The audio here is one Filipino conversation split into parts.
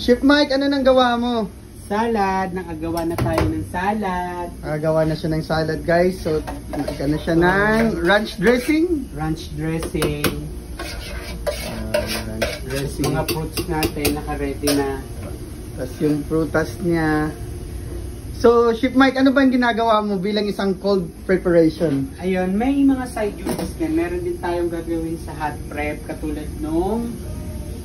Chef Mike, ano nang gawa mo? Salad. Nakagawa na tayo ng salad. Nakagawa na siya ng salad, guys. So, nagka na siya ng ranch dressing. Ranch dressing. Ranch dressing. Mga fruits natin, naka-ready na. Tapos yung prutas niya. So, Chef Mike, ano ba yung ginagawa mo bilang isang cold preparation? Ayun, may mga side dishes yan. Meron din tayong gagawin sa hot prep, katulad nung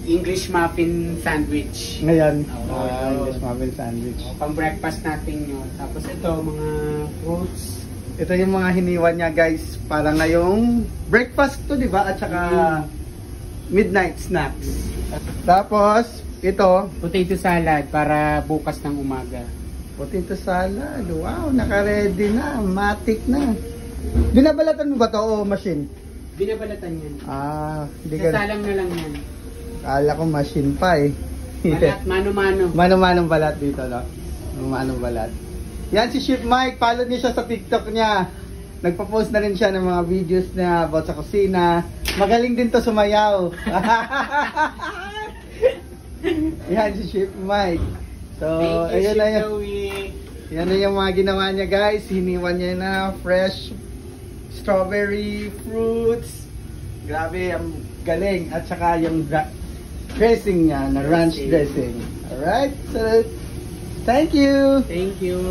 English muffin sandwich. Ngayon, Oo. English muffin sandwich. Pang breakfast natin yun. Tapos ito, mga fruits. Ito yung mga hiniwa niya, guys. Para ngayong breakfast to, di ba? At saka midnight snacks. Tapos, ito, Potato salad para bukas ng umaga. potato salad. Wow, naka-ready na. Matik na. Binabalatan mo ba to o machine? Binabalatan yan. Hindi ka. Sasalang na lang yan. Kala ko machine pa eh. Balat, mano-mano. Mano-manong balat dito, no? Mano-manong balat. Yan si Chef Mike. Follow niyo siya sa TikTok niya. Nagpa-post na rin siya ng mga videos niya about sa kusina. Magaling din to sumayaw. Yan si Chef Mike. So, ayun na yun. Yan na yung mga ginawa niya, guys. Hiniwan niya na fresh strawberry fruits. Grabe, ang galing. At saka yung dressing niya na ranch dressing. Alright? So, thank you! Thank you!